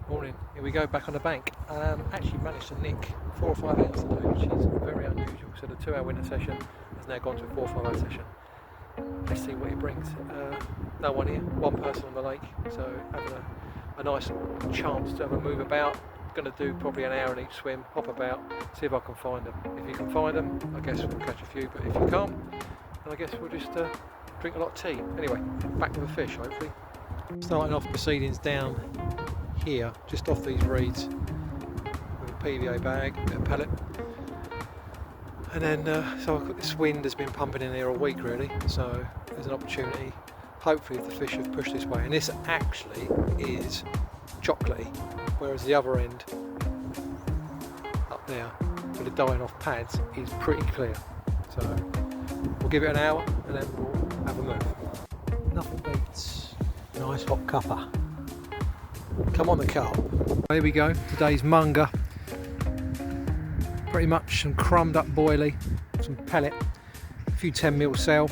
Morning. Here we go, back on the bank. Actually managed to nick 4 or 5 hours today, which is very unusual. So the 2-hour winter session has now gone to a 4 or 5 hour session. Let's see what it brings. No one here, one person on the lake, so having a nice chance to have a move about. Going to do probably an hour in each swim, hop about, see if I can find them. If you can find them, I guess we'll catch a few, but if you can't, then I guess we'll just drink a lot of tea. Anyway, back to the fish hopefully. Starting off proceedings down here, just off these reeds with a PVA bag, a bit of pellet, and then so I've got this wind has been pumping in here all week really, so there's an opportunity hopefully if the fish have pushed this way, and this actually is chocolatey, whereas the other end up there with the dying off pads is pretty clear. So we'll give it an hour and then we'll have a move. Nothing beats a nice hot cuppa. Come on the carp. Here we go, today's munger. Pretty much some crumbed up boilie, some pellet, a few 10mm cell,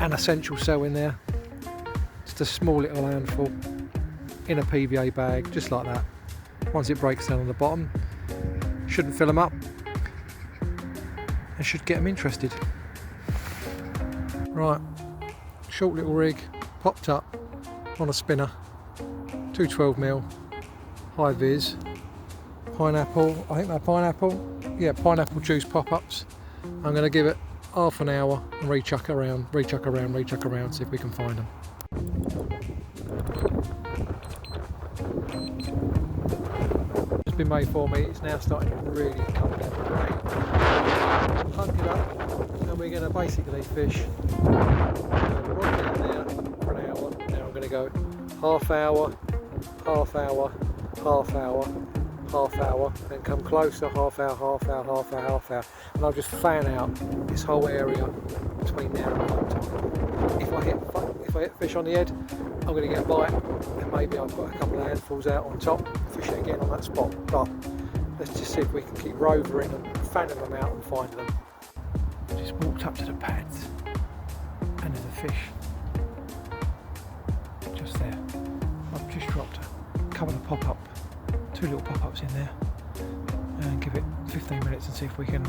and essential cell in there. Just a small little handful in a PVA bag, just like that. Once it breaks down on the bottom, shouldn't fill them up and should get them interested. Right, short little rig, popped up on a spinner. 212mm, high vis, pineapple, I think they're pineapple, yeah, pineapple juice pop-ups. I'm going to give it half an hour and rechuck around, see if we can find them. It's been made for me, it's now starting to really come down the rain. Hunk it up and we're going to basically fish. We're right down there for an hour, now I'm going to go half hour, half hour, half hour, half hour, then come closer, half hour, half hour, half hour, half hour, and I'll just fan out this whole area between now and night time. If I hit fish on the head, I'm going to get a bite, and maybe I've got a couple of handfuls out on top, fish it again on that spot. But let's just see if we can keep rovering and fanning them out and finding them. Just walked up to the pads, and there's a fish just there. I've just dropped a couple of pop-up, 2 little pop-ups in there, and give it 15 minutes and see if we can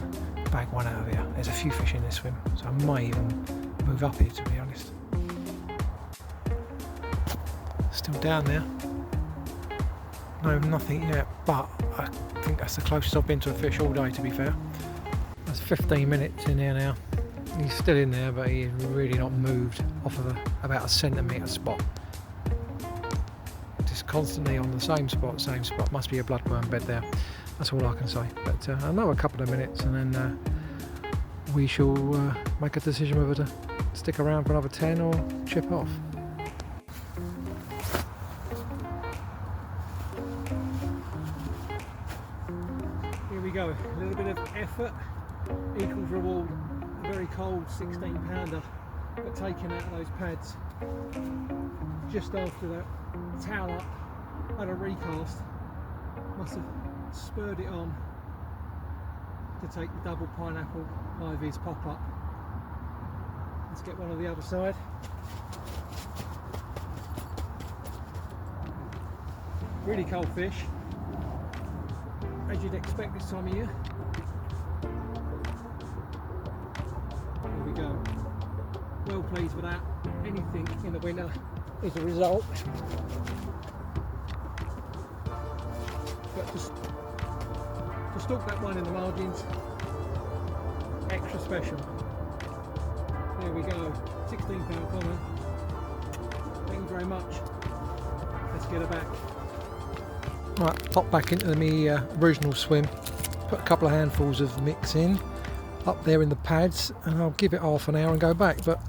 bag one out of here. There's a few fish in this swim, so I may even move up here, to be honest. Still down there. No, nothing yet, but I think that's the closest I've been to a fish all day, to be fair. That's 15 minutes in here now. He's still in there, but he's really not moved off of about a centimetre spot. Constantly on the same spot, must be a bloodworm bed there, that's all I can say. But another couple of minutes and then we shall make a decision whether to stick around for another 10 or chip off. Here we go, a little bit of effort equals reward. A very cold 16 pounder, but taken out of those pads just after that towel up, had a recast, must have spurred it on to take the double pineapple high vis pop up. Let's get one on the other side. Really cold fish, as you'd expect this time of year. Here we go. Well pleased with that. Anything in the winter is a result. But to stalk that one in the margins, extra special. There we go, 16 pound common. Thank you very much. Let's get her back. Right, pop back into the original swim, put a couple of handfuls of mix in, up there in the pads, and I'll give it half an hour and go back, but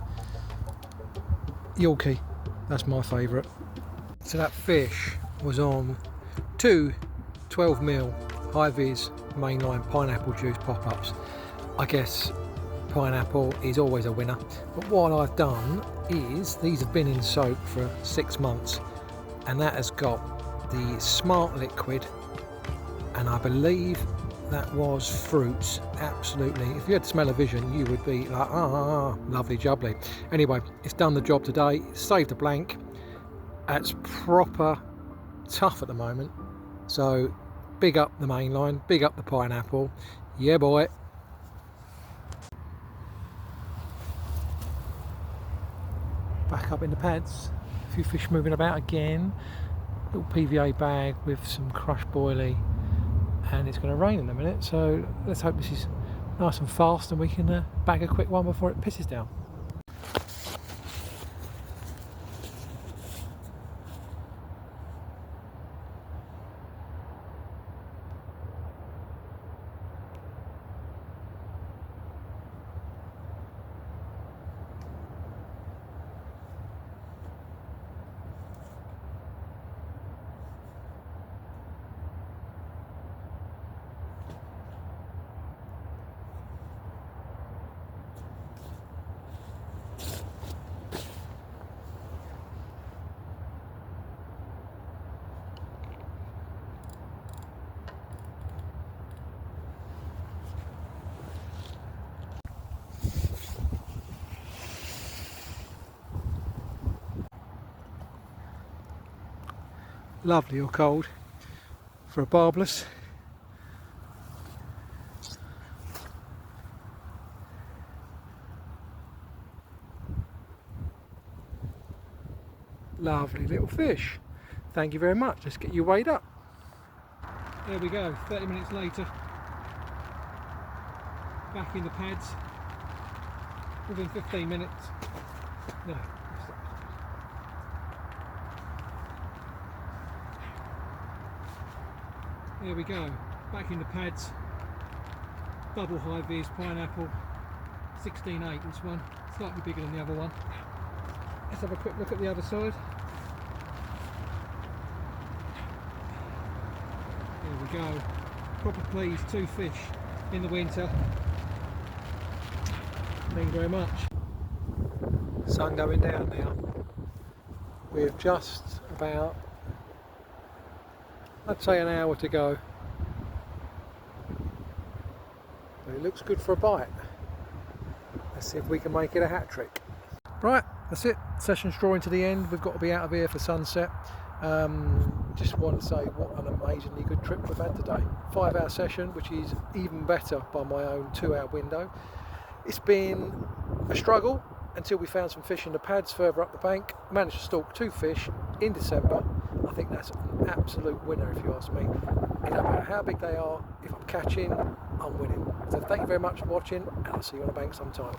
Yorkie, that's my favourite. So that fish was on 2 12mm high vis mainline pineapple juice pop-ups. I guess pineapple is always a winner, but what I've done is these have been in soak for 6 months, and that has got the Smart liquid, and I believe that was fruits. Absolutely, if you had smell-o-vision you would be like, lovely jubbly. Anyway, it's done the job today, saved a blank. That's proper tough at the moment. So big up the main line, big up the pineapple. Yeah boy. Back up in the pads, a few fish moving about again. Little PVA bag with some crushed boilie, and it's going to rain in a minute, so let's hope this is nice and fast and we can bag a quick one before it pisses down. Lovely or cold for a barbless. Lovely little fish. Thank you very much. Let's get you weighed up. There we go, 30 minutes later. Back in the pads. Within 15 minutes. No. There we go, back in the pads. Double high vis pineapple. 16.8 this one, slightly bigger than the other one. Let's have a quick look at the other side. There we go. Proper please, 2 fish in the winter. Thank you very much. Sun going down now. We've just about, I'd say, an hour to go. But it looks good for a bite. Let's see if we can make it a hat trick. Right, that's it. Session's drawing to the end. We've got to be out of here for sunset. Just want to say what an amazingly good trip we've had today. 5-hour session, which is even better by my own 2-hour window. It's been a struggle until we found some fish in the pads further up the bank. Managed to stalk 2 fish in December. I think that's an absolute winner if you ask me. It doesn't matter how big they are, if I'm catching, I'm winning. So thank you very much for watching, and I'll see you on the bank sometime.